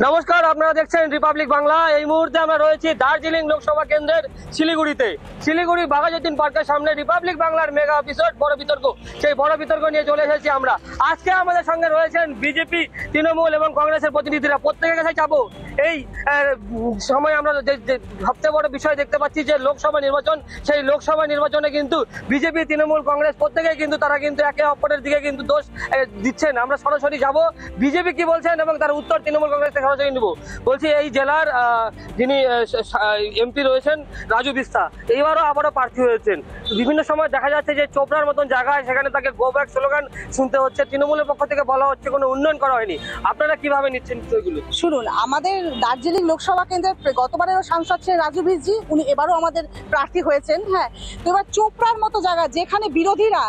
নমস্কার, আপনারা দেখছেন রিপাবলিক বাংলা। এই মুহূর্তে আমরা রয়েছি দার্জিলিং লোকসভা কেন্দ্রের শিলিগুড়িতে। শিলিগুড়ি বাঘাযতীন পার্কের সামনে রিপাবলিক বাংলার মেগা এপিসোড বড় বিতর্ক। সেই বড় বিতর্ক নিয়ে চলে এসেছি আমরা। আজকে আমাদের সঙ্গে রয়েছেন বিজেপি, তৃণমূল এবং কংগ্রেসের প্রতিনিধিরা। প্রত্যেকের কাছে যাবো। এই সময় আমরা যে সবচেয়ে বড় বিষয় দেখতে পাচ্ছি যে লোকসভা নির্বাচন। সেই লোকসভা নির্বাচনে কিন্তু বিজেপি, তৃণমূল, কংগ্রেস প্রত্যেকেই কিন্তু তারা কিন্তু একে অপরের দিকে কিন্তু দোষ দিচ্ছেন। আমরা সরাসরি যাব বিজেপি কি বলছেন এবং তার উত্তর তৃণমূল কংগ্রেস থেকে সরাসরি নেব। বলছি, এই জেলার যিনি এমপি রয়েছেন রাজু বিস্তা, এইবারও আবারও প্রার্থী হয়েছেন। বিভিন্ন সময় দেখা যাচ্ছে যে চোপড়ার মতন জায়গায় সেখানে তাকে গো ব্যাক স্লোগান শুনতে হচ্ছে। তৃণমূলের পক্ষ থেকে বলা হচ্ছে কোনো উন্নয়ন করা হয়নি। আপনারা কিভাবে নিচ্ছেন বিষয়গুলো? শুনুন, আমাদের দার্জিলিং লোকসভা কেন্দ্রের গতবারেরও সাংসদ ছিলেন রাজু বিসজি, উনি এবারও আমাদের প্রার্থী হয়েছেন। হ্যাঁ, তো এবার চোপড়ার মতো জায়গা যেখানে বিরোধীরা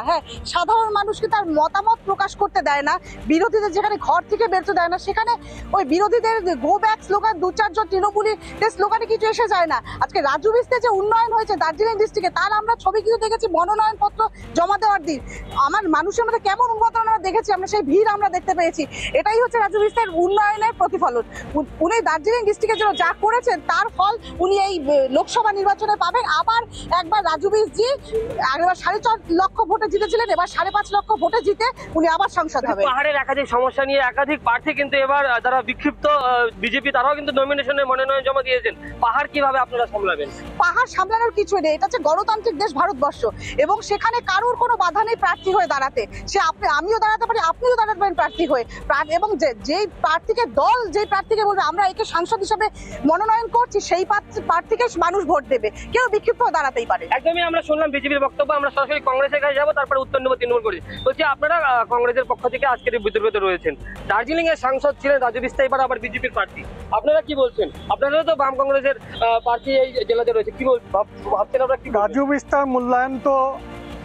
সাধারণ মানুষকে তার মতামত প্রকাশ করতে দেয় না, বিরোধীদের যেখানে ঘর থেকে বেরোতে দেয় না, সেখানে ওই বিরোধীদের গো ব্যাক স্লোগান দু চারজন তৃণমূলী স্লোগানে কিছু এসে যায় না। আজকে রাজু বিস্তে যে উন্নয়ন হয়েছে দার্জিলিং ডিস্ট্রিক্টে, তার আমরা ছবি কিছু দেখেছি মনোনয়নপত্র জমা দেওয়ার দিন। আমার মানুষের মধ্যে কেমন উন্নয়ন আমরা দেখেছি, আমরা সেই ভিড় আমরা দেখতে পেয়েছি। এটাই হচ্ছে রাজু বিস্তের উন্নয়নের প্রতিফলন। উনি দার্জিলিং ডিস্ট্রিক্টের জন্য যা করেছেন তার ফল উনি এই লোকসভা নির্বাচনে পাবেন। আবার একবার রাজু বিসজি একবার 4.5 লক্ষ ভোটে জিতেছিলেন, এবার 5.5 লক্ষ ভোটে জিতে উনি আবার সংসদ হবে। পাহাড়ের একাধিক সমস্যা নিয়ে একাধিক প্রার্থী কিন্তু এবার যারা বিক্ষিপ্ত বিজেপি, তারাও কিন্তু মনোনয়ন জমা দিয়েছেন। পাহাড় কিভাবে আপনারা সামলাবেন? পাহাড় সামলানোর কিছু নেই, এটা হচ্ছে গণতান্ত্রিক দেশ ভারতবর্ষ, এবং সেখানে কারোর কোনো বাধা নেই প্রার্থী হয়ে দাঁড়াতে। সে আমিও দাঁড়াতে পারি, আপনিও দাঁড়াতে পারেন প্রার্থী হয়ে। এবং যেই প্রার্থীকে দল যেই প্রার্থীকে বলবে আমরা একে সাংসদ হিসেবে মনোনয়ন করছি, সেই প্রার্থীকে মানুষ ভোট দেবে। কেউ বিক্ষিপ্ত হয়ে দাঁড়াতেই পারে। একদমই আমরা শুনলাম বিজেপির বক্তব্য। আমরা সরাসরি কংগ্রেসের কাছে যাবো, তারপরে উত্তর নেব তৃণমূল করে। বলছি, আপনারা কংগ্রেসের পক্ষ থেকে আজকের বিতর্কতে রয়েছেন। দার্জিলিং এর সাংসদ ছিলেন রাজু বিস্তা, এবার আবার বিজেপির প্রার্থী। আপনারা কি বলছেন? আপনারা তো বাম কংগ্রেসের প্রার্থী এই জেলাতে রয়েছে, কি ভাবছেন আপনারা? কি রাজু বিস্তার মূল্যায়ন তো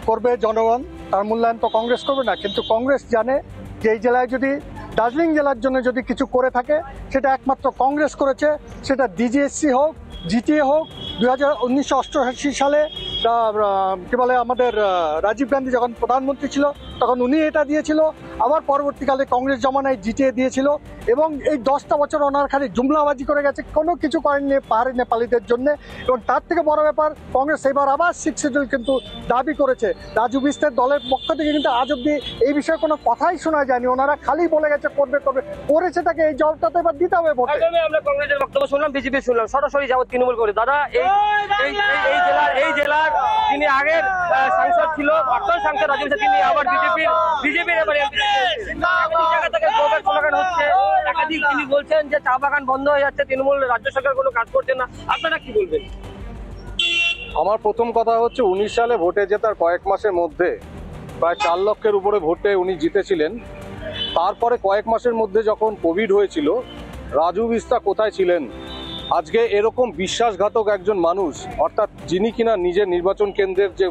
করবে জনগণ, তার মূল্যায়ন তো কংগ্রেস করবে না। কিন্তু কংগ্রেস জানে যে এই জেলায় যদি দার্জিলিং জেলার জন্য যদি কিছু করে থাকে, সেটা একমাত্র কংগ্রেস করেছে। সেটা ডিজিএসসি হোক, জিটিএ হোক। 1988 সালে কি বলে আমাদের রাজীব গান্ধী যখন প্রধানমন্ত্রী ছিল তখন উনি এটা দিয়েছিল। আবার পরবর্তীকালে কংগ্রেস জমানায় জিটিএ দিয়েছিল। এবং এই 10টা বছর ওনার খালি জুমলাবাজি করে গেছে, কোনো কিছু করেননি পাহাড়ি নেপালিদের জন্য। এবং তার থেকে বড় ব্যাপার, কংগ্রেস এবার আবার 6 শিডিউল কিন্তু দাবি করেছে। রাজু বিস্তের দলের পক্ষ থেকে কিন্তু আজ অব্দি এই বিষয়ে কোনো কথাই শোনা যায়নি। ওনারা খালি বলে গেছে করবে, করেছে তাকে। এই জবটা তো এবার দিতে হবে ভোটে। আমরা কংগ্রেসের বক্তব্য শুনলাম, বিজেপি শুনলাম, সরাসরি যাবো তৃণমূল করে। দাদা, এই জেলার যিনি আগের সাংসদ ছিল, প্রাক্তন সাংসদ রাজু বিস্তা, তিনি আবার বিজেপির এবার জায়গা থেকে স্লোগান হচ্ছে একাধিক। তিনি বলছেন যে চা বাগান বন্ধ হয়ে যাচ্ছে, তৃণমূল রাজ্য সরকার কোনো কাজ করছে না। আপনারা কি বলবেন? আমার প্রথম কথা হচ্ছে 19 সালে ভোটে জেতার কয়েক মাসের মধ্যে প্রায় 4 লক্ষের উপরে ভোটে উনি জিতেছিলেন। তারপরে কয়েক মাসের মধ্যে যখন কোভিড হয়েছিল, রাজু বিস্তা কোথায় ছিলেন? আজকে এরকম বিশ্বাসঘাতক একজন মানুষ, অর্থাৎ যিনি কিনা নিজের নির্বাচন কেন্দ্রের যে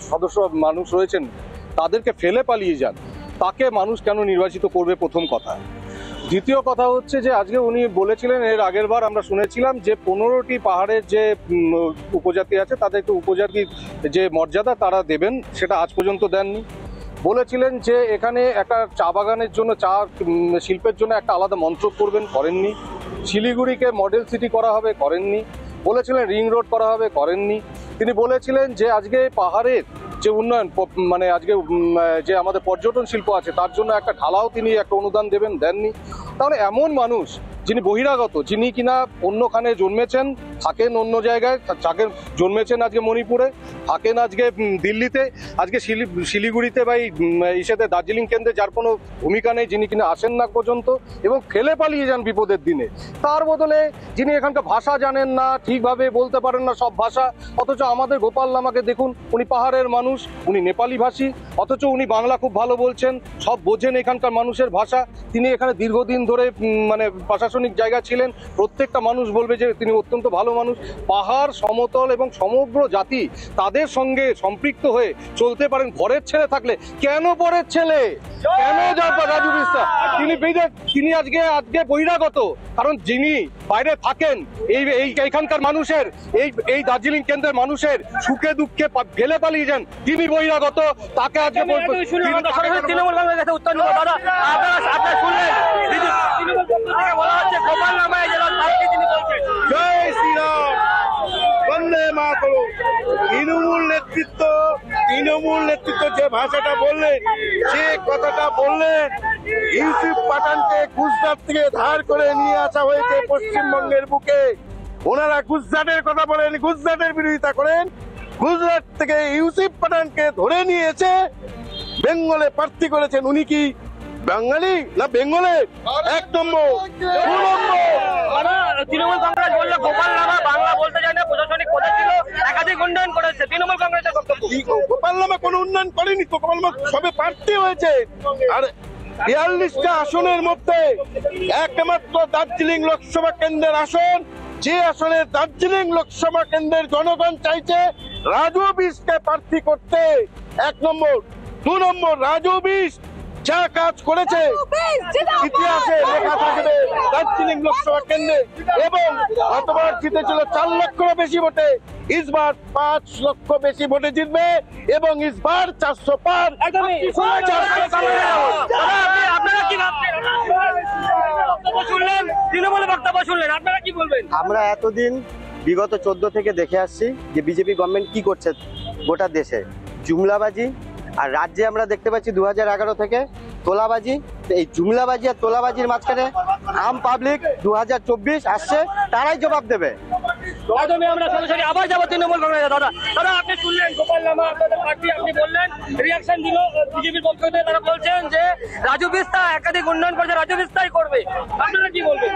সদস্য মানুষ রয়েছেন তাদেরকে ফেলে পালিয়ে যান, তাকে মানুষ কেন নির্বাচিত করবে? প্রথম কথা। দ্বিতীয় কথা হচ্ছে যে আজকে উনি বলেছিলেন, এর আগের বার আমরা শুনেছিলাম যে 15টি পাহাড়ের যে উপজাতি আছে তাদেরকে উপজাতির যে মর্যাদা তারা দেবেন, সেটা আজ পর্যন্ত দেননি। বলেছিলেন যে এখানে একটা চা বাগানের জন্য, চা শিল্পের জন্য একটা আলাদা মন্ত্রক করবেন, করেননি। শিলিগুড়িকে মডেল সিটি করা হবে, করেননি। বলেছিলেন রিং রোড করা হবে, করেননি। তিনি বলেছিলেন যে আজকে পাহাড়ের যে উন্নয়ন, মানে আজকে যে আমাদের পর্যটন শিল্প আছে তার জন্য একটা ঢালাও তিনি একটা অনুদান দেবেন, দেননি। তাহলে এমন মানুষ যিনি বহিরাগত, যিনি কিনা অন্যখানে জন্মেছেন, থাকেন অন্য জায়গায়, থাকেন জন্মেছেন আজকে মণিপুরে, থাকেন আজকে দিল্লিতে, আজকে শিলিগুড়িতে বা ইসেতে দার্জিলিং কেন্দ্রে যার কোনো ভূমিকা নেই, যিনি কিনা আসেন না পর্যন্ত এবং ফেলে পালিয়ে যান বিপদের দিনে। তার বদলে যিনি এখানকার ভাষা জানেন না, ঠিকভাবে বলতে পারেন না সব ভাষা, অথচ আমাদের গোপাল লামাকে দেখুন, উনি পাহাড়ের মানুষ, উনি নেপালি ভাষী, অথচ উনি বাংলা খুব ভালো বলছেন, সব বোঝেন এখানকার মানুষের ভাষা। তিনি এখানে দীর্ঘদিন ধরে মানে প্রশাসনিক জায়গা ছিলেন। প্রত্যেকটা মানুষ বলবে যে তিনি অত্যন্ত ভালো মানুষ। পাহাড়, সমতল এবং সমগ্র জাতি তাদের তাদের সঙ্গে সম্পৃক্ত হয়ে চলতে পারেন ঘরের ছেলে থাকলে কেন পরের ছেলে, কেন রাজু বিশ্বাস তিনি আজকে বহিরাগত? কারণ যিনি বাইরে থাকেন এইখানকার মানুষের এই দার্জিলিং কেন্দ্রের মানুষের সুখে দুঃখে ফেলে পালিয়ে যান, তিনি বহিরাগত। তাকে আজকে তৃণমূল কংগ্রেসের কাছে উত্তর নেব। দাদা আপনারা শুনলেন তৃণমূল থেকে বলা হচ্ছে গোপাল নামায় জেলার প্রার্থী তিনি বলছেন জয় শ্রীরাম, বন্দে মাতরম। তৃণমূল নেতৃত্ব যে ভাষাটা বললেন, যে কথাটা বললেন, ইউসুফ পাঠানকে গুজরাট থেকে ধার করে নিয়ে আসা হয়েছে পশ্চিমবঙ্গের বুকে। ওনারা গুজরাটের কথা বলেন, গুজরাটের বিরোধিতা করেন। গুজরাট থেকে ইউসুফ পাঠানকে ধরে নিয়েছে, বেঙ্গলে প্রার্থী করেছেন। উনি কি বাঙালি না বেঙ্গলে? 1 নম্বর। 2 নম্বর, তৃণমূল কংগ্রেস বললো গোপাল নামা বাংলা বলতে জানে, প্রশাসনিক পদে ছিল, একাধিক উন্নয়ন করেছে। তৃণমূল কংগ্রেসের বক্তব্য, গোপাল নামা কোনো উন্নয়ন করেনি তো, গোপাল নামা সবে প্রার্থী হয়েছে। আর 42টা আসনের মধ্যে একমাত্র দার্জিলিং লোকসভা কেন্দ্রের আসন, যে আসনে দার্জিলিং লোকসভা কেন্দ্রের জনগণ চাইছে রাজু বিশকে প্রার্থী করতে। 1 নম্বর। 2 নম্বর, রাজু বিশ যা কাজ করেছে ইতিহাসে লেখা থাকবে দার্জিলিং লোকসভা কেন্দ্রে, এবং গতবার জিতেছিল 4 লক্ষের বেশি ভোটে, ইসবার 5 লক্ষ বেশি ভোটে জিতবে, এবং ইসবার 400 পার। আপনারা কি ভাবছেন? বক্তব্য শুনলেন, তৃণমূলের বক্তব্য শুনলেন, আপনারা কি বলবেন? আমরা এতদিন বিগত 14 থেকে দেখে আসছি যে বিজেপি গভর্নমেন্ট কি করছে গোটা দেশে, জুমলাবাজি। আর রাজ্যে আমরা দেখতে পাচ্ছি 2011 থেকে তোলাবাজি। এই জুমলাবাজি আর তোলাবাজির মাঝখানে আম পাবলিক 2024 আসছে, তারাই জবাব দেবে। আমরা সরাসরি আবার যাবো তৃণমূল কংগ্রেসে। দাদা আপনি শুনলেন গোপাল নামা আপনাদের প্রার্থী, আপনি বললেন রিয়াকশন দিল বিজেপির পক্ষ থেকে, তারা বলছেন যে রাজু বিস্তা একাধিক উন্নয়ন করেছে, রাজু বিস্তাই করবে। আপনারা কি বলবেন?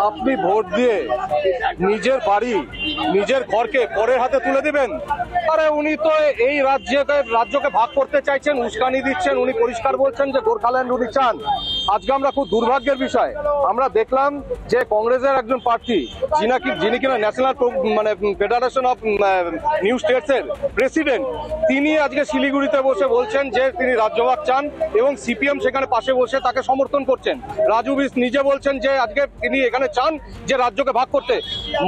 আপনি ভোট দিয়ে নিজের বাড়ি নিজের ঘরকে পরের হাতে তুলে দিবেন? আরে উনি তো এই রাজ্যকে ভাগ করতে চাইছেন, উস্কানি দিচ্ছেন। উনি পরিষ্কার বলছেন যে গোর্খাল্যান্ড উনি চান। আজকে আমরা খুব দুর্ভাগ্যের বিষয় আমরা দেখলাম যে কংগ্রেসের একজন প্রার্থী যিনি কিনা national federation of new states এর প্রেসিডেন্ট, তিনি আজকে শিলিগুড়িতে বসে বলছেন যে তিনি রাজ্যভাগ চান, এবং সিপিএম সেখানে পাশে বসে তাকে সমর্থন করছেন। রাজু বিশ নিজে বলছেন যে আজকে তিনি এখানে চান যে রাজ্যকে ভাগ করতে।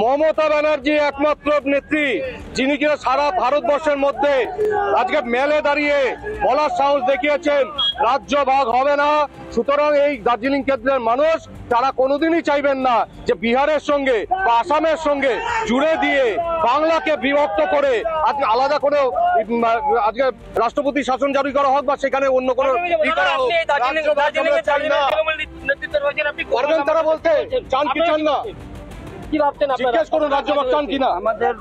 মমতা ব্যানার্জি একমাত্র নেত্রী যিনি কিনা সারা ভারতবর্ষের মধ্যে আজকে মেলে দাঁড়িয়ে বলার সাহস দেখিয়েছেন রাজ্য ভাগ হবে না। সুতরাং এই দার্জিলিং কেন্দ্রের মানুষ তারা কোনোদিনই চাইবেন না যে বিহারের সঙ্গে বা আসামের সঙ্গে জুড়ে দিয়ে বাংলাকে বিভক্ত করে আজকে আলাদা করে আজকে রাষ্ট্রপতি শাসন জারি করা হোক বা সেখানে অন্য কোনো করবেন তারা বলতে চান কি চান না, কি ভাবছেন? জিজ্ঞেস করুন রাজ্যভাগ চান কিনা। আমাদের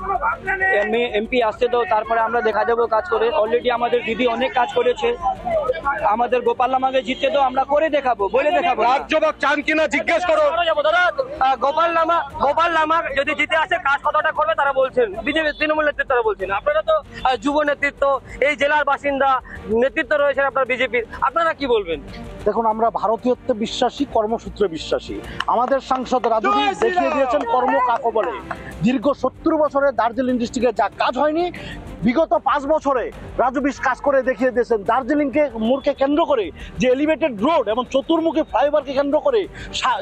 এমপি আসছে, তো তারপরে আমরা দেখা যাবো কাজ করে। অলরেডি আমাদের দিদি অনেক কাজ করেছে, আমাদের গোপাল নামাকে জিততে তো আমরা করে দেখাবো, বলে দেখাবো। রাজ্যভাগ চান কিনা জিজ্ঞেস করো। দাদা গোপাল নামা যদি জিতে আসে কাজ কতটা করবে তারা বলছেন, বিজেপি তৃণমূল নেতৃত্ব তারা বলছেন। আপনারা তো যুব নেতৃত্ব, এই জেলার বাসিন্দা নেতৃত্ব রয়েছেন আপনার বিজেপির, আপনারা কি বলবেন? দেখুন, আমরা ভারতীয়ত্বে বিশ্বাসী, কর্মসূত্রে বিশ্বাসী। আমাদের সাংসদ রাজু বিশ দেখিয়ে দিয়েছেন কর্ম কাকে বলে। দীর্ঘ 70 বছরে দার্জিলিং ডিস্ট্রিক্টে যা কাজ হয়নি, বিগত 5 বছরে রাজু বিশ কাজ করে দেখিয়ে দিয়েছেন। দার্জিলিংকে মোড়কে কেন্দ্র করে যে এলিভেটেড রোড এবং চতুর্মুখী ফ্লাইওভারকে কেন্দ্র করে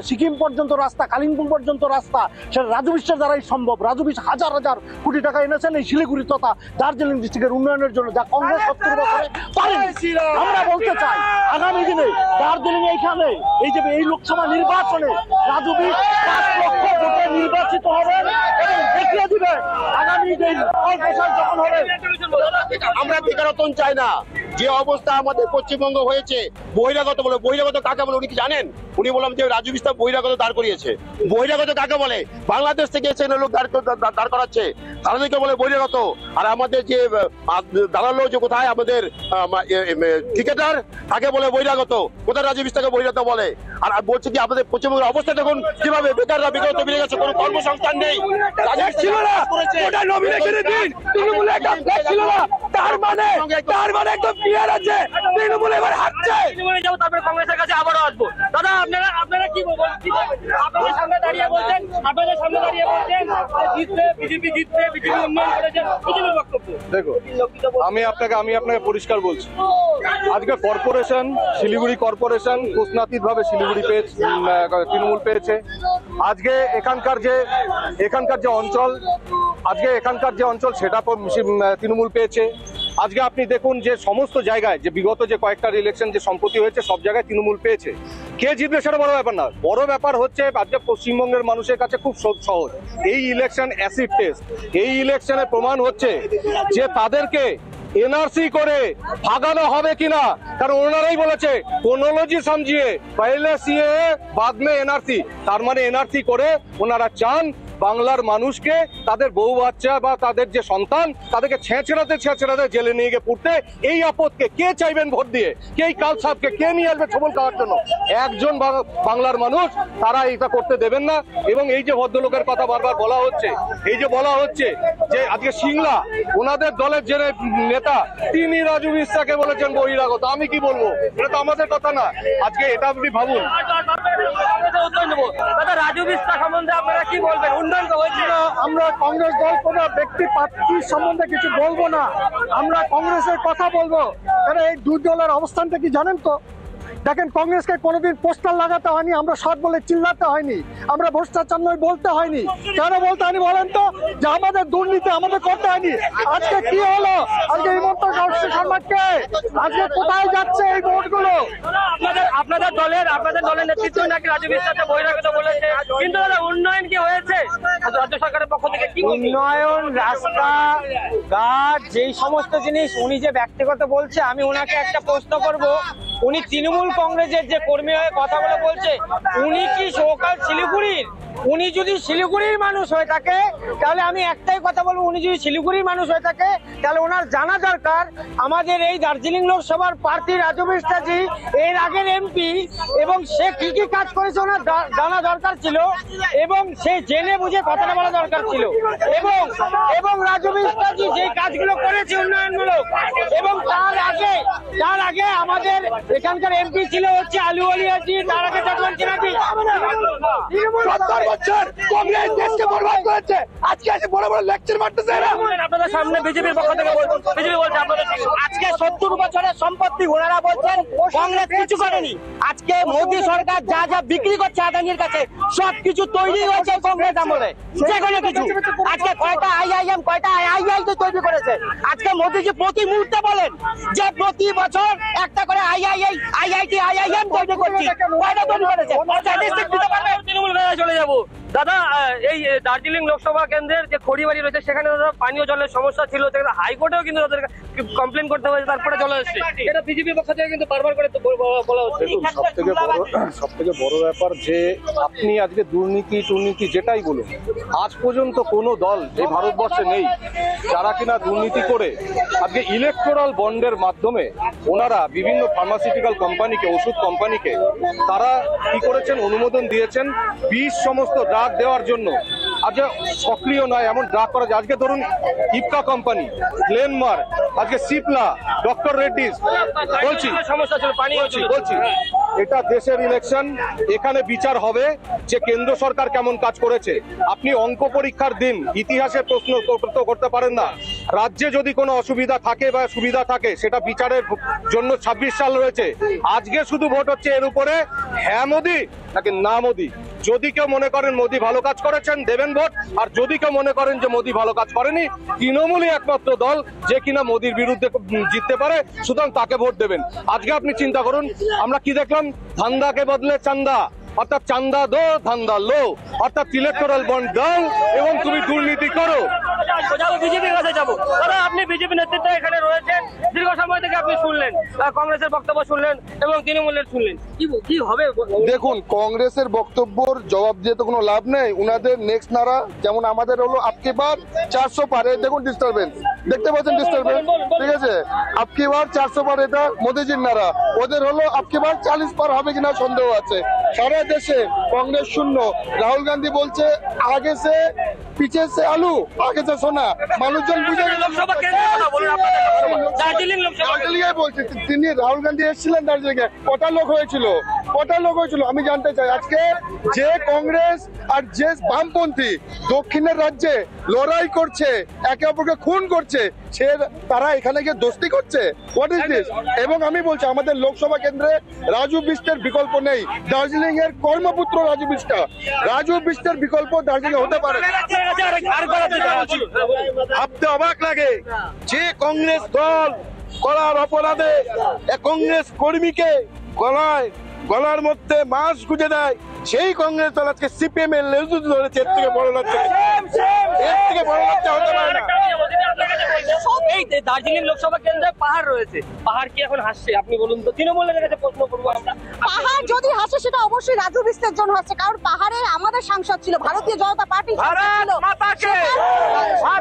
সিকিম পর্যন্ত রাস্তা, কালিম্পং পর্যন্ত রাস্তা, সেটা রাজু বিশের দ্বারাই সম্ভব। রাজু বিশ হাজার হাজার কোটি টাকা এনেছেন এই শিলিগুড়ি তথা দার্জিলিং ডিস্ট্রিক্টের উন্নয়নের জন্য, যা কংগ্রেস 70 বছরে পারেনি। আমরা বলতে চাই আগামী দিনে দার্জিলিং এইখানে এই লোকসভা নির্বাচনে রাজু বিশ 5 লক্ষ ভোটে নির্বাচিত হবেন এবং দেখিয়ে দিবেন আগামী দিন যখন হবে। আমরা বেকারত্ব চাই না। যে অবস্থা আমাদের পশ্চিমবঙ্গ হয়েছে, বহিরাগত বলে, বহিরাগত কাকে বলে উনি কি জানেন? উনি বললাম যে রাজু বিস্তার বহিরাগত দাঁড় করিয়েছে। বহিরাগত কাকে বলে? বাংলাদেশ থেকে এসে লোক দাঁড় করাচ্ছে, তাদেরকে বলে বহিরাগত। আর আমাদের যে দাঁড়ালো যে কোথায় আমাদের ক্রিকেটার, তাকে বলে বহিরাগত। কোথায় রাজু বিস্তারকে বহিরাগত বলে? আর বলছে কি আমাদের পশ্চিমবঙ্গের অবস্থা দেখুন কিভাবে, বেকাররা বেকারত্ব বেড়ে গেছে, কোনো কর্মসংস্থান নেই। ছিল না ওটা নমিনেশনের দিন তৃণমূলে একটা ফ্ল্যাগ ছিল না, তার মানে একদম ক্লিয়ার আছে তৃণমূল এবার হারছে। তৃণমূলে যাবো, তারপরে কংগ্রেসের কাছে আবারও আসবো। দাদা আপনারা কি বলবেন? আপনাদের সামনে দাঁড়িয়ে বলছেন জিতবে, বিজেপি জিতবে, বিজেপি উন্নয়ন করেছে, বিজেপির বক্তব্য। দেখো আমি আপনাকে পরিষ্কার বলছি, আজকে কর্পোরেশন, শিলিগুড়ি কর্পোরেশন কুৎসাতীতভাবে শিলিগুড়ি পেয়েছে, তৃণমূল পেয়েছে। আজকে এখানকার যে অঞ্চল সেটা তৃণমূল পেয়েছে। আজকে আপনি দেখুন যে সমস্ত জায়গায় যে বিগত যে কয়েকটা ইলেকশন যে সম্প্রতি হয়েছে সব জায়গায় তৃণমূল পেয়েছে। কে জিতবে সেটা বড় ব্যাপার না, বড় ব্যাপার হচ্ছে আজকে পশ্চিমবঙ্গের মানুষের কাছে খুব সহজ, এই ইলেকশন অ্যাসিড টেস্ট। এই ইলেকশনে প্রমাণ হচ্ছে যে তাদেরকে এনআরসি করে ভাগানো হবে কিনা, কারণ ওনারাই বলেছে ক্রোনোলজি সমঝিয়ে পহলে সিএএ বাদ মে এনআরসি। তার মানে এনআরসি করে ওনারা চান বাংলার মানুষকে, তাদের বউ বাচ্চা বা তাদের যে সন্তান তাদেরকে ছেঁচড়াতে জেলে নিয়ে গিয়ে পুড়তে। এই আপদকে কে চাইবেন ভোট দিয়ে? কে কাল সাহেবকে কে নিয়ে আসবে ছবল খাওয়ার জন্য? একজন বাংলার মানুষ তারা এটা করতে দেবেন না। এবং এই যে ভদ্রলোকের কথা বারবার বলা হচ্ছে, যে আজকে সিংলা ওনাদের দলের যে নেতা তিনি রাজু বিশ্বাসকে বলেছেন বহিরাগত। আমি কি বলবো, এটা তো আমাদের কথা না। আজকে এটা আপনি ভাবুন। রাজু বিশ্বাস সম্বন্ধে আপনারা কি বলবেন? উন্নয়ন হয়েছিল। আমরা কংগ্রেস দল কোনো ব্যক্তি প্রার্থীর সম্বন্ধে কিছু বলবো না, আমরা কংগ্রেসের কথা বলবো। কারণ এই দুই দলের অবস্থানটা কি জানেন তো? দেখেন, কংগ্রেসকে কোনোদিন পোস্টার লাগাতে হয়নি, আমরা সৎ বলে চিল্লাতে হয়নি, আমরা ভ্রষ্টাচার নয় বলতে হয়নি। কেন বলতে হয়নি বলেন তো? যে আমাদের দুর্নীতি আমাদের করতে হয়নি। আজকে কি হলো? আজকে হিমন্ত বিশ্ব শর্মাকে আজকে কোথায় যাচ্ছে এই ভোটগুলো? আপনাদের দলের নেতৃত্ব নাকি রাজু বিশ্বাসকে বহিরাগত বলেছে, কিন্তু দাদা উন্নয়ন কি হয়েছে রাজ্য সরকারের পক্ষ থেকে? কি উন্নয়ন, রাস্তা ঘাট, যেই সমস্ত জিনিস উনি যে ব্যক্তিগত বলছে, আমি ওনাকে একটা প্রশ্ন করব। উনি তৃণমূল কংগ্রেসের যে কর্মী হয়ে কথাগুলো বলছে, উনি কি সকাল শিলিগুড়ির? উনি যদি শিলিগুড়ির মানুষ হয়ে থাকে তাহলে আমি একটাই কথা বলবো, উনি যদি শিলিগুড়ির মানুষ হয়ে থাকে তাহলে ওনার জানা দরকার আমাদের এই দার্জিলিং লোকসভার প্রার্থী রাজু বিশ্বাসজি এর আগের এমপি, এবং সে কি কি কাজ করেছে ওনার জানা দরকার ছিল, এবং সে জেনে বুঝে কথাটা বলা দরকার ছিল। এবং রাজু বিশ্বাসজি যে কাজগুলো করেছে উন্নয়নমূলক, এবং তার আগে আমাদের এখানকার এমপি ছিল হচ্ছে আলু আলিয়াজি, তার আগে যখন চিনাকি কংগ্রেস দেশকে বরবাদ করেছে, আজকে এসে বড় বড় লেকচার মারতেছে এরা। আপনাদের সামনে বিজেপির পক্ষ থেকে বিজেপি বলছে আপনাদের আজকে 70 বছরের সম্পত্তি ওনারা বলছেন কংগ্রেস কিছু করেনি। আজকে মোদী সরকার যা যা বিক্রি করছে আদানির কাছে সবকিছু তৈরি হয়েছে কংগ্রেস আমলে। যে কোনো কিছু আজকে কয়টা আইআইএম কয়টা আইআই তো তৈরি করেছে। আজকে মোদীজি প্রতি মুহূর্তে বলেন যে প্রতি বছর একটা করে আইআইটি আইআইএম তৈরি করছি, কয়টা তৈরি করেছে? তৃণমূল চলে যাবো। দাদা, এই দার্জিলিং লোকসভা কেন্দ্রের যে খড়িবাড়ি রয়েছে সেখানে পানীয় জলের সমস্যা ছিল, সেখানে হাইকোর্টেও কিন্তু তাদের কমপ্লেন করতে হয়েছে, তারপরে চলে এসছে। এটা বিজেপির পক্ষ থেকে কিন্তু বারবার করে বলা হচ্ছে। সব থেকে বড় ব্যাপার যে আপনি আজকে দুর্নীতি যেটাই বলুন, আজ পর্যন্ত কোনো দল এই ভারতবর্ষে নেই যারা কিনা দুর্নীতি করে আজকে ইলেকটোরাল বন্ডের মাধ্যমে ওনারা বিভিন্ন ফার্মাসিউটিক্যাল কোম্পানিকে, ওষুধ কোম্পানিকে তারা কি করেছেন, অনুমোদন দিয়েছেন বিষ সমস্ত ড্রাগ দেওয়ার জন্য। আজকে সক্রিয় নয় এমন ড্রাগ করা যায়। আজকে ধরুন ইপকা কোম্পানি, গ্লেনমার্ক, আজকে সিপলা, ডক্টর রেড্ডিস, বলছি এটা দেশের ইলেকশন, এখানে বিচার হবে যে কেন্দ্র সরকার কেমন কাজ করেছে। আপনি অঙ্ক পরীক্ষার দিন ইতিহাসের প্রশ্ন করতে পারেন না। রাজ্যে যদি কোনো অসুবিধা থাকে বা সুবিধা থাকে সেটা বিচারের জন্য 26 সাল রয়েছে। আজকে শুধু ভোট হচ্ছে এর উপরে, হ্যাঁ মোদি নাকি না মোদি। যদি কেউ মনে করেন মোদি ভালো কাজ করেছেন দেবেন ভোট, আর যদি কেউ মনে করেন যে মোদি ভালো কাজ করেনি, তৃণমূলই একমাত্র দল যে কিনা মোদির বিরুদ্ধে জিততে পারে, সুতরাং তাকে ভোট দেবেন। আজকে আপনি চিন্তা করুন, আমরা কি দেখলাম, ধান্দাকে বদলে চান্দা, অর্থাৎ চান্দা দো ধান্দা লো, অর্থাৎ ইলেকটোরাল বন্ড দাও এবং তুমি দুর্নীতি করো। বিজেপির কাছে যাবো। দাদা, আপনি বিজেপি নেতৃত্ব এখানে রয়েছেন, দীর্ঘ সময় থেকে আপনি শুনলেন, কংগ্রেসের বক্তব্য শুনলেন এবং তৃণমূলের শুনলেন, কি হবে? দেখুন, কংগ্রেসের বক্তব্যর জবাব দিয়ে তো কোনো লাভ নেই। উনাদের নেক্সট নারা, যেমন আমাদের হলো আপকি বার 400 পারে, দেখুন ডিস্টারবেন্স দেখতে পাচ্ছেন, ডিস্টারবেন্স, ঠিক আছে? আপকি বার 400 পার, এটা মোদিজির নারা। ওদের হলো আপকি বার 40 পার হবে কিনা সন্দেহ আছে। সারা দেশে কংগ্রেস শূন্য। রাহুল গান্ধী বলছে আগে সে পিছে সে আলু আগে সে সোনা, মানুষজন বুঝে গেল। লোকসভা কেন্দ্রের কথা বলুন আপনাদের লোকসভা। দার্জিলিং লোকসভা দার্জিলিংয়ে বলছে, তিনি রাহুল গান্ধী এসেছিলেন দার্জিলিংয়ে, কটা লোক হয়েছিল, কটা লোক হয়েছিল আমি জানতে চাই। আজকে যে কংগ্রেস আর যে বামপন্থী দক্ষিণের রাজ্যে লড়াই করছে, একে অপরকে খুন করছে, সে তারা এখানে গিয়ে দোস্তি করছে, হোয়াট ইজ দিস? এবং আমি বলছি আমাদের লোকসভা কেন্দ্রে রাজু বিষ্টের বিকল্প নেই। দার্জিলিং এর কর্মপুত্র রাজু বিষ্টা, রাজু বিষ্টের বিকল্প দার্জিলিং হতে পারে। ভাবতে অবাক লাগে যে কংগ্রেস দল করার অপরাধে এক কংগ্রেস কর্মীকে গলার মধ্যে মাছ গুঁজে দেয়, সেই কংগ্রেস দল আজকে সিপিএম এর লেজু ধরেছে। এর থেকে বড় লজ্জা, এর থেকে বড় লজ্জা হতে পারে না। এই দার্জিলিং লোকসভা কেন্দ্রে পাহাড় রয়েছে, পাহাড় কি এখন হাসছে আপনি বলুন তো? তৃণমূলের কাছে প্রশ্ন করবো আমরা। পাহাড় যদি হাসে সেটা অবশ্যই রাজু বিস্তের জন্য হাসছে, কারণ পাহাড়ে আমাদের সাংসদ ছিল, ভারতীয় জনতা পার্টি ছিল।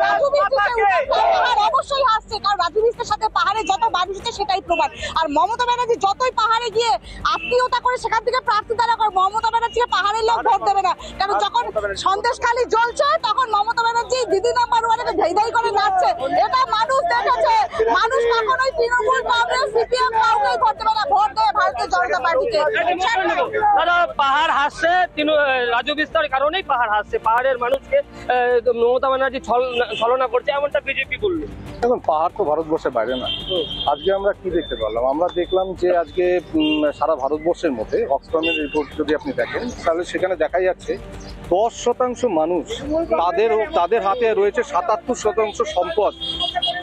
রাজু বিস্তের পাহাড় অবশ্যই হাসছে, কারণ রাজু বিস্তের সাথে পাহাড়ে যত মানুষ আছে সেটাই প্রমাণ। আর মমতা ব্যানার্জি যতই পাহাড়ে গিয়ে আত্মীয়তা করে সেখান থেকে প্রার্থী দাঁড়া করে, মমতা ব্যানার্জি পাহাড়ের লোক ভোট দেবে না। কারণ যখন সন্দেশখালী জ্বলছে তখন মমতা ব্যানার্জি দিদি নাম্বার ওয়ানে ধেই করে নাচছে, এটা মানুষ দেখেছে। মানুষ কখনোই তৃণমূল, কংগ্রেস, সিপিএম কাউকেই ভোট দেবে না, ভোট দেবে ভারতীয় জনতা পার্টিকে। দাদা পাহাড় হাসছে, রাজু বিস্তার কারণেই পাহাড় হাসছে, পাহাড়ের মানুষকে মমতা ব্যানার্জি ছলনা করছে, এমনটা বিজেপি বললো। এখন পাহাড় তো ভারতবর্ষের বাইরে না। আজকে আমরা কি দেখতে পারলাম? আমরা দেখলাম যে আজকে সারা ভারতবর্ষের মধ্যে অক্সফামের রিপোর্ট যদি আপনি দেখেন তাহলে সেখানে দেখা যাচ্ছে 10% মানুষ তাদের হাতে রয়েছে 77% সম্পদ।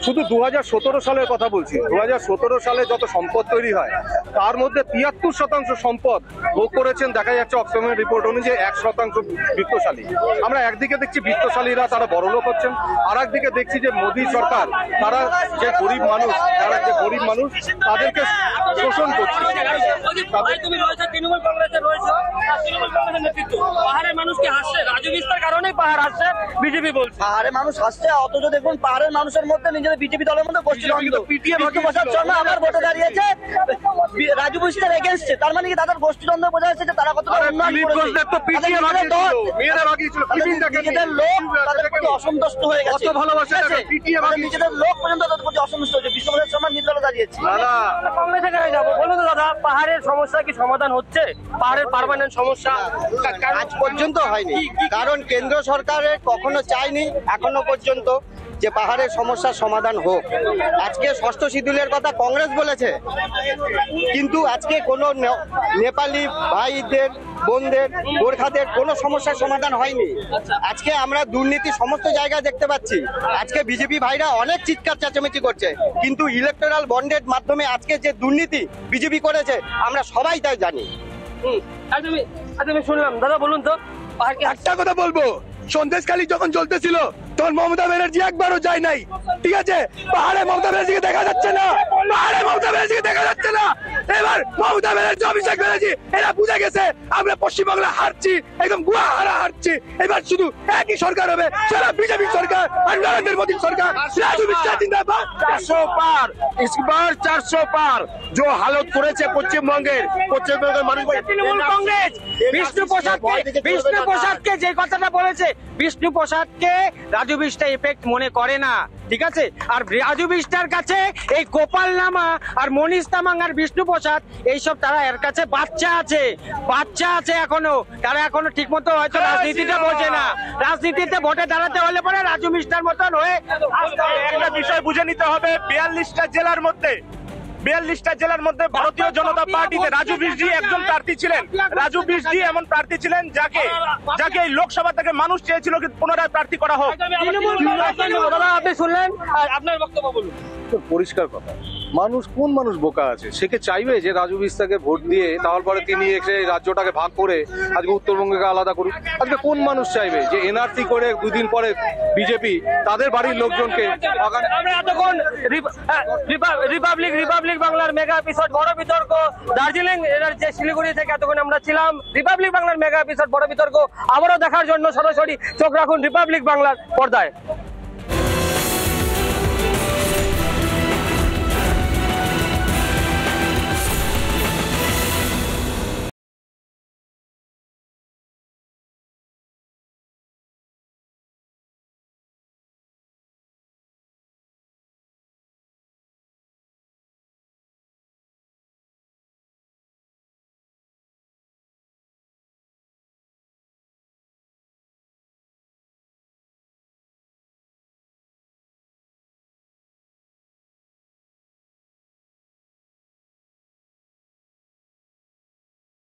শুধু 2017 সালের কথা বলছি, 2017 সালে যত সম্পদ তৈরি হয় তার মধ্যে 73% সম্পদ ভোগ করেছেন দেখা যাচ্ছে অক্সফামের রিপোর্ট অনুযায়ী 1% বিত্তশালী। আমরা একদিকে দেখছি বিত্তশালীরা তারা বড়লোক হচ্ছেন, আর একদিকে দেখছি যে মোদী সরকার তারা যে গরিব মানুষ তাদেরকে শোষণ করছে। তুমি রয়েছে তৃণমূল কংগ্রেসের রয়েছে, তৃণমূল কংগ্রেসের নেতৃত্ব পাহাড়ের মানুষকে হাসছে, রাজু বিস্তার কারণেই পাহাড় হাসছে বিজেপি বলছে। পাহাড়ের মানুষ হাসছে, অথচ দেখুন পাহাড়ের মানুষের মধ্যে নিজেদের বিজেপি দলের মধ্যে গোষ্ঠীদ্বন্দ্ব। বিষ্ণুপ্রসাদ শর্মা আবার ভোটে দাঁড়িয়েছে রাজু বিস্তার এগেনস্টে, তার মানে কি তাদের গোষ্ঠীদ্বন্দ্ব বোঝা যাচ্ছে যে তারা কতটা উন্নয়ন করেছে। নিজেদের লোক তাদের প্রতি অসন্তুষ্ট হয়ে গেছে, নিজেদের লোক পর্যন্ত তাদের প্রতি অসন্তুষ্ট হয়েছে। বিষ্ণুপ্রসাদ শর্মা নির্দলে দাঁড়িয়েছে। কংগ্রেসে কেন যাবো বলুন তো দাদা? পাহাড়ের সমস্যা কি সমাধান হচ্ছে? পাহাড়ের পার্মানেন্ট সমস্যা আজ পর্যন্ত হয়নি, কারণ কেন্দ্র সরকারের কখনো চায়নি এখনো পর্যন্ত যে পাহাড়ের সমস্যার সমাধান হোক। আজকে ষষ্ঠ শিডিউলের কথা কংগ্রেস বলেছে, কিন্তু আজকে কোনো নেপালি ভাইদের, বোনদের, গোর্খাদের কোনো সমস্যার সমাধান হয়নি। আজকে আমরা দুর্নীতি সমস্ত জায়গায় দেখতে পাচ্ছি। আজকে বিজেপি ভাইরা অনেক চিৎকার চেঁচামেচি করছে, কিন্তু ইলেকটোরাল বন্ডের মাধ্যমে আজকে যে দুর্নীতি বিজেপি করেছে আমরা সবাই তাই জানি। আমি শুনলাম দাদা, বলুন তো একটা কথা বলবো, সন্দেশখালী যখন চলতেছিল তখন মমতা ব্যানার্জি একবারও যায় নাই, ঠিক আছে? পাহাড়ে মমতা ব্যানার্জিকে দেখা যাচ্ছে না, পাহাড়ে মমতা ব্যানার্জিকে দেখা যাচ্ছে না। এবার মমতা ব্যানার্জি, অভিষেক ব্যানার্জি এরা বুঝে গেছে আমরা পশ্চিমবাংলা হারছি, একদম গুয়াহারা হারছি। এবার শুধু একই সরকার হবে, সারা বিজেপি সরকার আর নরেন্দ্র মোদী সরকার। রাজু বিস্তার জিন্দাবাদ। 400 পার, इस बार 400 पार जो हालत করেছে পশ্চিমবঙ্গের মানুষ। তৃণমূল কংগ্রেস বিষ্ণুপ্রসাদকে যে কথাটা বলেছে, বিষ্ণুপ্রসাদকে রাজু বিষ্টা এফেক্ট মনে করে না, ঠিক আছে? আর রাজু বিষ্টার কাছে এই গোপাল নামা আর মনীষ তামাং আর বিষ্ণুপ্রসাদ এইসব, তারা এর কাছে বাচ্চা আছে এখনো। তারা এখনো ঠিক মতো হয়তো রাজনীতিটা বোঝে না। রাজনীতিতে ভোটে দাঁড়াতে হলে পরে রাজু বিষ্টার মতন হয়ে একটা বিষয় বুঝে নিতে হবে, 42টা জেলার মধ্যে ভারতীয় জনতা পার্টিতে রাজু বিষ্টি একজন প্রার্থী ছিলেন। রাজু বিষ্টি এমন প্রার্থী ছিলেন যাকে এই লোকসভা থেকে মানুষ চেয়েছিল পুনরায় প্রার্থী করা হোক। আপনি শুনলেন, আপনার বক্তব্য বলুন। পরিষ্কার কথা, কোন মানুষ বোকা আছে? সে কি চাইবে যে রাজু বিস্তাকে ভোট দিয়ে তারপরে তিনি এসে রাজ্যটাকে ভাগ করে আজকে উত্তরবঙ্গকে আলাদা করুক? আজকে কোন মানুষ চাইবে যে এনআরসি করে দুদিন পরে বিজেপি তাদের বাড়ির লোকজনকে? আমরা এতক্ষণ রিপাবলিক বাংলার মেগা এপিসোড বড় বিতর্ক দার্জিলিং যে শিলিগুড়ি থেকে এতক্ষণ আমরা ছিলাম। রিপাবলিক বাংলার মেগা এপিসোড বড় বিতর্ক আবারও দেখার জন্য সরাসরি চোখ রাখুন রিপাবলিক বাংলার পর্দায়।